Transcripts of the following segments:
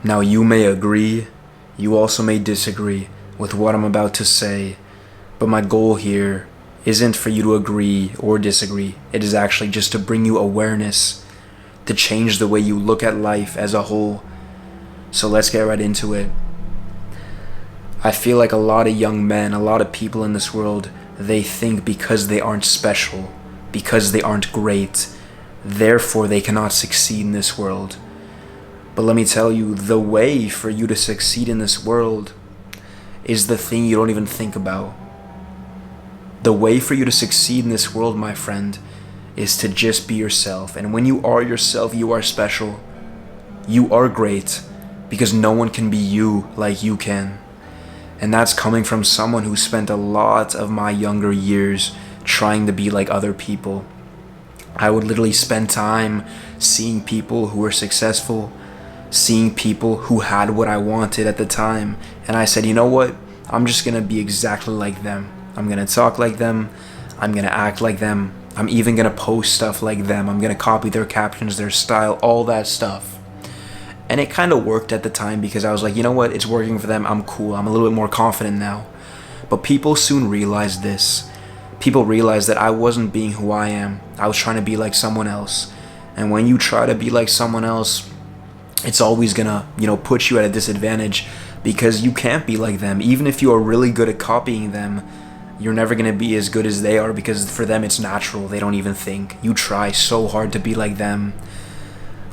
Now you may agree, you also may disagree with what I'm about to say, but my goal here isn't for you to agree or disagree. It is actually just to bring you awareness, to change the way you look at life as a whole. So let's get right into it. I feel like a lot of young men, a lot of people in this world, they think because they aren't special, because they aren't great, therefore they cannot succeed in this world. But let me tell you, the way for you to succeed in this world is the thing you don't even think about. The way for you to succeed in this world, my friend, is to just be yourself. And when you are yourself, you are special. You are great, because no one can be you like you can. And that's coming from someone who spent a lot of my younger years trying to be like other people. I would literally spend time seeing people who were successful, seeing people who had what I wanted at the time, and I said, you know what? I'm just gonna be exactly like them. I'm gonna talk like them. I'm gonna act like them. I'm even gonna post stuff like them. I'm gonna copy their captions, their style, all that stuff. And it kind of worked at the time because I was like, you know what? It's working for them. I'm cool. I'm a little bit more confident now. But people soon realized this. People realized that I wasn't being who I am. I was trying to be like someone else. And when you try to be like someone else, it's always gonna, put you at a disadvantage because you can't be like them. Even if you are really good at copying them, you're never gonna be as good as they are because for them it's natural. They don't even think. You try so hard to be like them.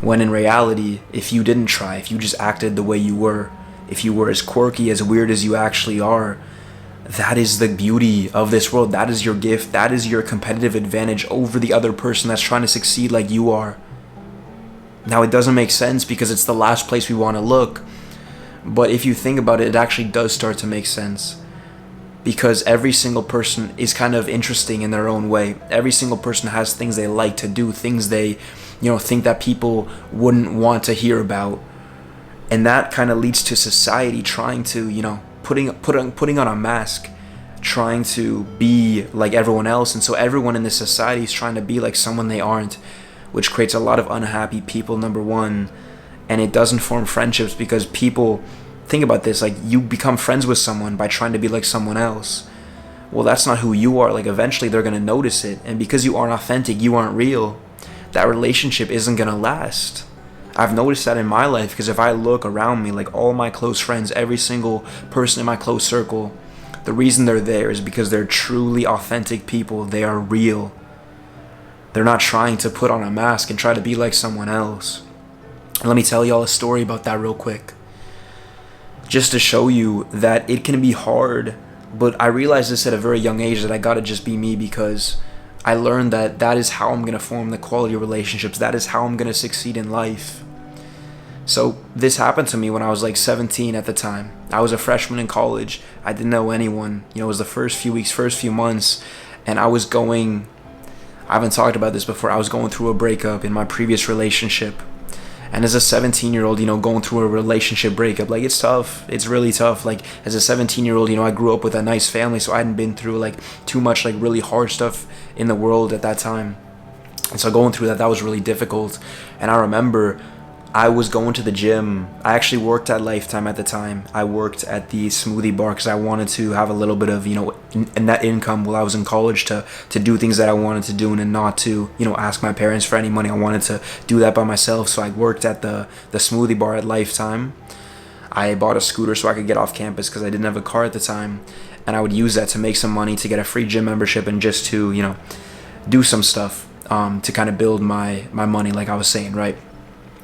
When in reality, if you didn't try, if you just acted the way you were, if you were as quirky, as weird as you actually are, that is the beauty of this world. That is your gift. That is your competitive advantage over the other person that's trying to succeed like you are. Now, it doesn't make sense because it's the last place we want to look. But if you think about it, it actually does start to make sense. Because every single person is kind of interesting in their own way. Every single person has things they like to do, things they, think that people wouldn't want to hear about. And that kind of leads to society trying to, putting on a mask, trying to be like everyone else. And so everyone in this society is trying to be like someone they aren't, which creates a lot of unhappy people, number one. And it doesn't form friendships because people, think about this, like you become friends with someone by trying to be like someone else. Well, that's not who you are. Like eventually they're going to notice it. And because you aren't authentic, you aren't real, that relationship isn't going to last. I've noticed that in my life because if I look around me, like all my close friends, every single person in my close circle, the reason they're there is because they're truly authentic people. They are real. They're not trying to put on a mask and try to be like someone else. And let me tell y'all a story about that real quick. Just to show you that it can be hard, but I realized this at a very young age that I gotta just be me because I learned that that is how I'm gonna form the quality relationships. That is how I'm gonna succeed in life. So this happened to me when I was like 17 at the time. I was a freshman in college. I didn't know anyone. It was the first few weeks, first few months, and I haven't talked about this before. I was going through a breakup in my previous relationship. And as a 17-year-old, going through a relationship breakup, like it's tough. It's really tough. Like as a 17-year-old, I grew up with a nice family, so I hadn't been through like too much like really hard stuff in the world at that time. And so going through that was really difficult. And I remember I was going to the gym. I actually worked at Lifetime at the time. I worked at the smoothie bar because I wanted to have a little bit of, net income while I was in college to do things that I wanted to do and not to, ask my parents for any money. I wanted to do that by myself. So I worked at the smoothie bar at Lifetime. I bought a scooter so I could get off campus because I didn't have a car at the time. And I would use that to make some money to get a free gym membership and just to, do some stuff to kind of build my money like I was saying, right?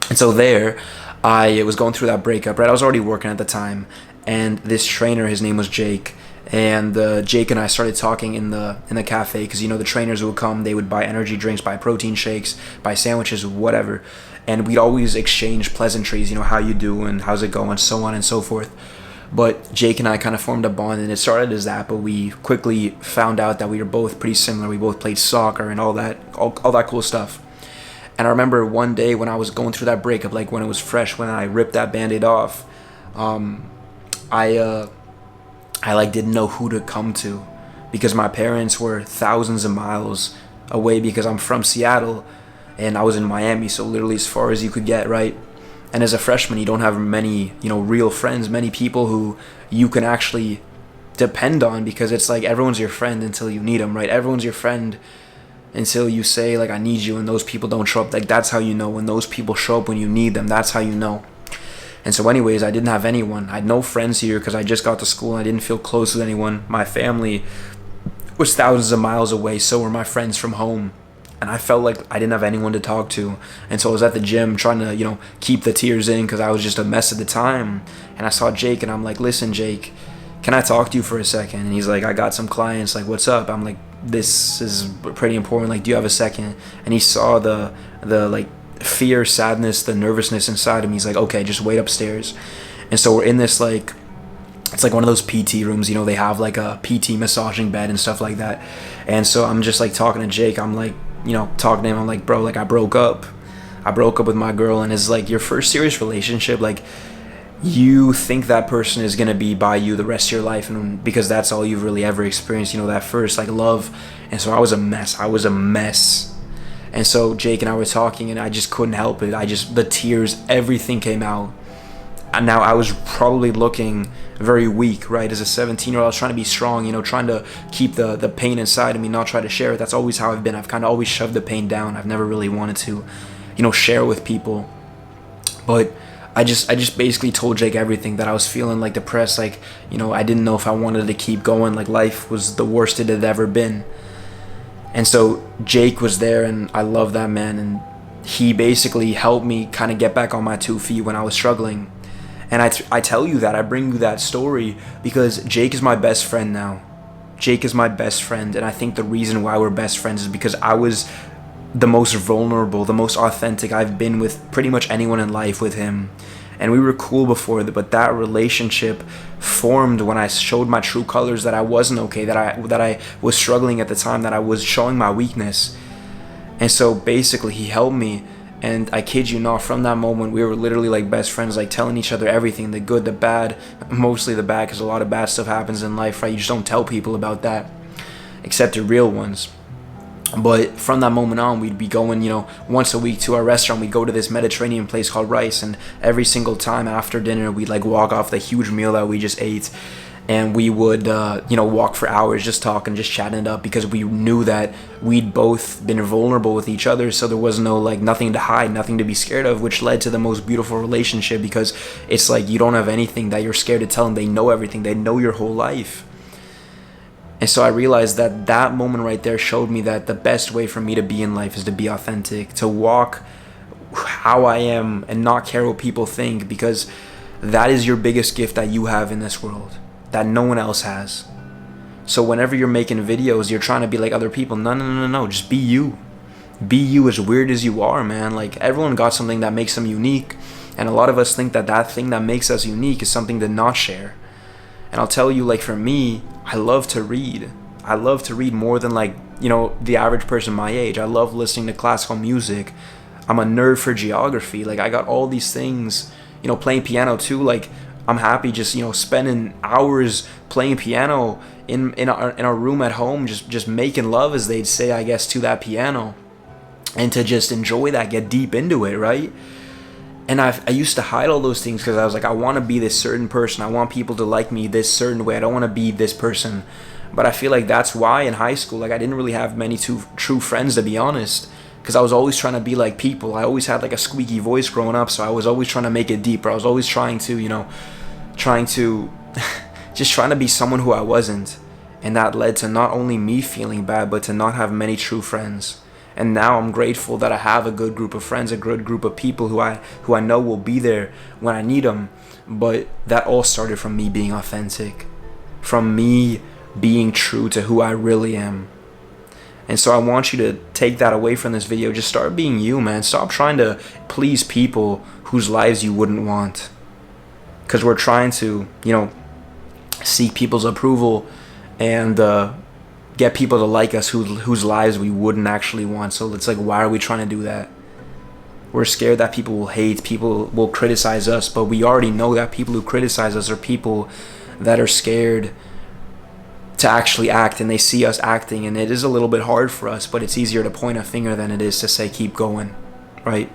And so there, I was going through that breakup, right? I was already working at the time, and this trainer, his name was Jake, and Jake and I started talking in the cafe because the trainers would come, they would buy energy drinks, buy protein shakes, buy sandwiches, whatever, and we'd always exchange pleasantries, how you doing, how's it going, so on and so forth. But Jake and I kind of formed a bond, and it started as that, but we quickly found out that we were both pretty similar. We both played soccer and all that cool stuff. And I remember one day when I was going through that breakup, like when it was fresh, when I ripped that Band-Aid off, I like didn't know who to come to because my parents were thousands of miles away because I'm from Seattle and I was in Miami, so literally as far as you could get, right? And as a freshman, you don't have many, real friends, many people who you can actually depend on, because it's like everyone's your friend until you need them, right? Everyone's your friend until you say, like, I need you, and those people don't show up. Like, that's how you know. When those people show up when you need them, that's how you know. And so anyways, I didn't have anyone. I had no friends here because I just got to school and I didn't feel close with anyone. My family was thousands of miles away, so were my friends from home. And I felt like I didn't have anyone to talk to. And so I was at the gym trying to, keep the tears in because I was just a mess at the time. And I saw Jake and I'm like, listen, Jake, can I talk to you for a second? And he's like, I got some clients. Like, what's up? I'm like, this is pretty important. Like, do you have a second? And he saw the like fear, sadness, the nervousness inside of me. He's like, okay, just wait upstairs. And so we're in this, like, it's like one of those PT rooms, they have like a PT massaging bed and stuff like that. And so I'm just like talking to Jake. I'm like, talking to him. I'm like, bro, like I broke up with my girl. And it's like your first serious relationship. Like, you think that person is going to be by you the rest of your life. And because that's all you've really ever experienced, that first like love. And so I was a mess. And so Jake and I were talking and I just couldn't help it. The tears, everything came out. And now I was probably looking very weak, right? As a 17-year-old, I was trying to be strong, trying to keep the pain inside of me, not try to share it. That's always how I've been. I've kind of always shoved the pain down. I've never really wanted to, share with people. But I just basically told Jake everything, that I was feeling like depressed, like, I didn't know if I wanted to keep going, like life was the worst it had ever been. And so Jake was there, and I love that man, and he basically helped me kind of get back on my 2 feet when I was struggling. And I tell you that, I bring you that story because Jake is my best friend now. Jake is my best friend, and I think the reason why we're best friends is because I was the most vulnerable, the most authentic I've been with pretty much anyone in life with him. And we were cool before, but that relationship formed when I showed my true colors, that I wasn't okay, that I was struggling at the time, that I was showing my weakness. And so basically he helped me. And I kid you not, from that moment, we were literally like best friends, like telling each other everything, the good, the bad, mostly the bad, because a lot of bad stuff happens in life, right? You just don't tell people about that, except the real ones. But from that moment on, we'd be going, once a week to our restaurant. We'd go to this Mediterranean place called Rice, and every single time after dinner, we'd like walk off the huge meal that we just ate. And we would, walk for hours just talking, just chatting it up, because we knew that we'd both been vulnerable with each other. So there was nothing to hide, nothing to be scared of, which led to the most beautiful relationship, because it's like you don't have anything that you're scared to tell them. They know everything. They know your whole life. And so I realized that moment right there showed me that the best way for me to be in life is to be authentic, to walk how I am and not care what people think, because that is your biggest gift that you have in this world, that no one else has. So whenever you're making videos, you're trying to be like other people. No. Just be you. Be you, as weird as you are, man. Like, everyone got something that makes them unique. And a lot of us think that thing that makes us unique is something to not share. And I'll tell you, like, for me, I love to read. I love to read more than, like, the average person my age. I love listening to classical music. I'm a nerd for geography. Like, I got all these things, playing piano too. Like, I'm happy just, spending hours playing piano in our room at home, just making love, as they'd say, I guess, to that piano, and to just enjoy that, get deep into it, right? And I used to hide all those things because I was like, I want to be this certain person. I want people to like me this certain way. I don't want to be this person. But I feel like that's why in high school, like, I didn't really have many true friends, to be honest, because I was always trying to be like people. I always had like a squeaky voice growing up, so I was always trying to make it deeper. I was always trying to just trying to be someone who I wasn't. And that led to not only me feeling bad, but to not have many true friends. And now I'm grateful that I have a good group of friends, a good group of people who I know will be there when I need them. But that all started from me being authentic, from me being true to who I really am. And so I want you to take that away from this video. Just start being you, man. Stop trying to please people whose lives you wouldn't want. Because we're trying to, seek people's approval and get people to like us whose lives we wouldn't actually want. So it's like, why are we trying to do that? We're scared that people will hate, people will criticize us, but we already know that people who criticize us are people that are scared to actually act, and they see us acting, and it is a little bit hard for us, but it's easier to point a finger than it is to say keep going, right?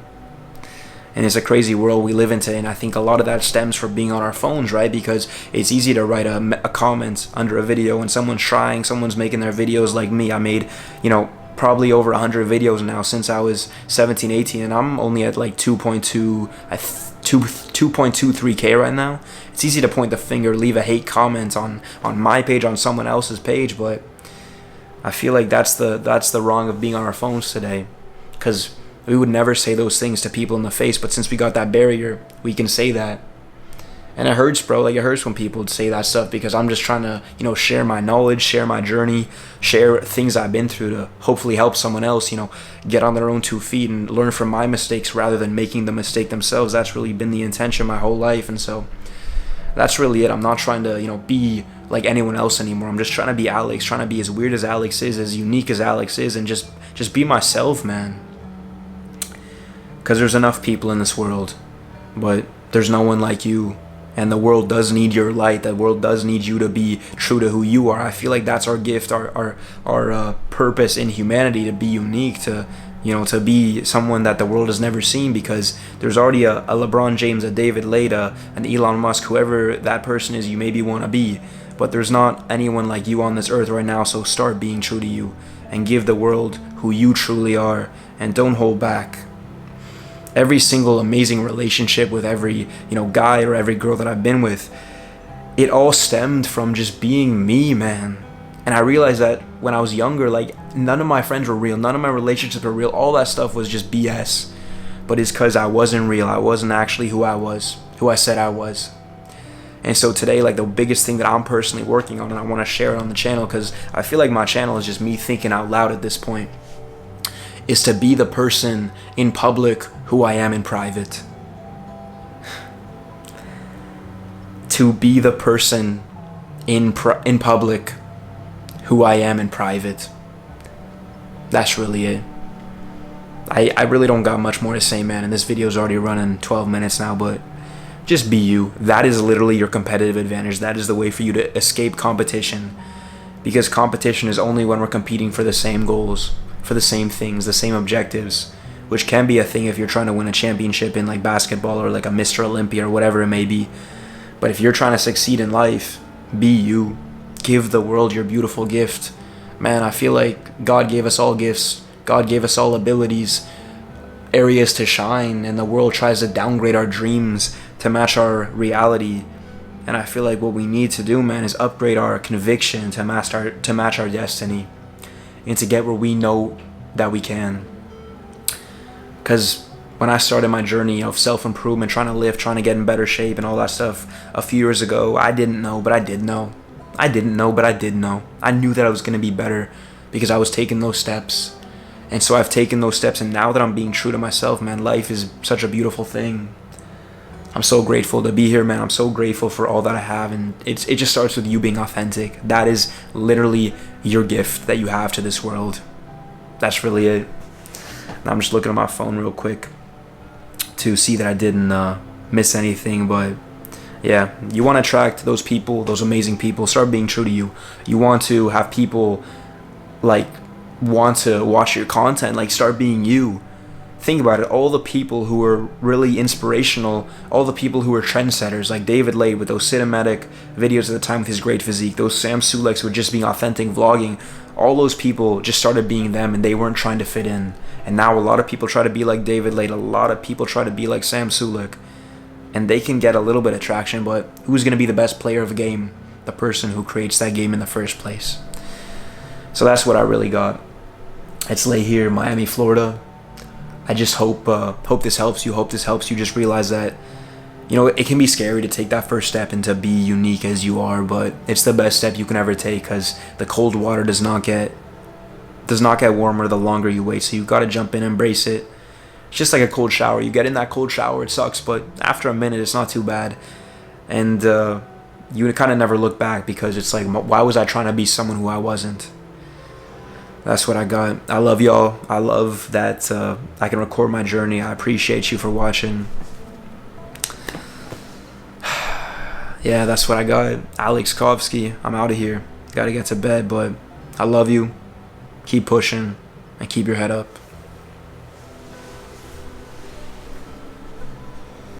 And it's a crazy world we live in today, and I think a lot of that stems from being on our phones, right? Because it's easy to write a comment under a video, and someone's making their videos like me. I made, probably over 100 videos now since I was 17, 18, and I'm only at like 2.23K right now. It's easy to point the finger, leave a hate comment on my page, on someone else's page, but I feel like that's the wrong of being on our phones today, because we would never say those things to people in the face, but since we got that barrier, we can say that. And it hurts, bro. Like, it hurts when people say that stuff, because I'm just trying to, share my knowledge, share my journey, share things I've been through to hopefully help someone else, get on their own 2 feet and learn from my mistakes rather than making the mistake themselves. That's really been the intention my whole life. And so that's really it. I'm not trying to, be like anyone else anymore. I'm just trying to be Alex, trying to be as weird as Alex is, as unique as Alex is, and just be myself, man. Because there's enough people in this world, but there's no one like you. And the world does need your light. The world does need you to be true to who you are. I feel like that's our gift, our purpose in humanity, to be unique, to be someone that the world has never seen, because there's already a LeBron James, a David Lade, an Elon Musk, whoever that person is you maybe want to be. But there's not anyone like you on this earth right now, so start being true to you and give the world who you truly are, and don't hold back. Every single amazing relationship with every, guy or every girl that I've been with, it all stemmed from just being me, man. And I realized that when I was younger, like, none of my friends were real, none of my relationships were real, all that stuff was just BS. But it's because I wasn't real. I wasn't actually who I said I was. And so today, like, the biggest thing that I'm personally working on, and I want to share it on the channel, because I feel like my channel is just me thinking out loud at this point, is to be the person in public who I am in private. To be the person in public who I am in private. That's really it. I really don't got much more to say, man, and this video's already running 12 minutes now, but just be you. That is literally your competitive advantage. That is the way for you to escape competition, because competition is only when we're competing for the same goals, for the same things, the same objectives, which can be a thing if you're trying to win a championship in like basketball or like a Mr. Olympia or whatever it may be. But if you're trying to succeed in life, be you. Give the world your beautiful gift. Man, I feel like God gave us all gifts. God gave us all abilities, areas to shine, and the world tries to downgrade our dreams to match our reality. And I feel like what we need to do, man, is upgrade our conviction to match our destiny, and to get where we know that we can. Because when I started my journey of self-improvement, trying to live, trying to get in better shape and all that stuff a few years ago, I didn't know, but I did know. I didn't know, but I did know. I knew that I was going to be better because I was taking those steps. And so I've taken those steps, and now that I'm being true to myself, man, life is such a beautiful thing. I'm so grateful to be here, man. I'm so grateful for all that I have, and it just starts with you being authentic. That is literally your gift that you have to this world. That's really it. Now I'm just looking at my phone real quick to see that I didn't miss anything, but yeah, you want to attract those people, those amazing people. Start being true to you. You want to have people like want to watch your content, like start being you. Think about it, all the people who were really inspirational, all the people who were trendsetters, like David Lade with those cinematic videos at the time with his great physique, those Sam Suleks with just being authentic vlogging, all those people just started being them, and they weren't trying to fit in. And now a lot of people try to be like David Lade, a lot of people try to be like Sam Sulek, and they can get a little bit of traction, but who's going to be the best player of a game? The person who creates that game in the first place. So that's what I really got. It's late here in Miami, Florida. I just hope this helps you. Hope this helps you just realize that, it can be scary to take that first step and to be unique as you are, but it's the best step you can ever take, because the cold water does not get warmer the longer you wait. So you got to jump in, embrace it. It's just like a cold shower. You get in that cold shower, it sucks, but after a minute, it's not too bad. And you kind of never look back, because it's like, why was I trying to be someone who I wasn't? That's what I got. I love y'all. I love that I can record my journey. I appreciate you for watching. Yeah, that's what I got. Alex Kovsky. I'm out of here. Gotta get to bed, but I love you. Keep pushing and keep your head up.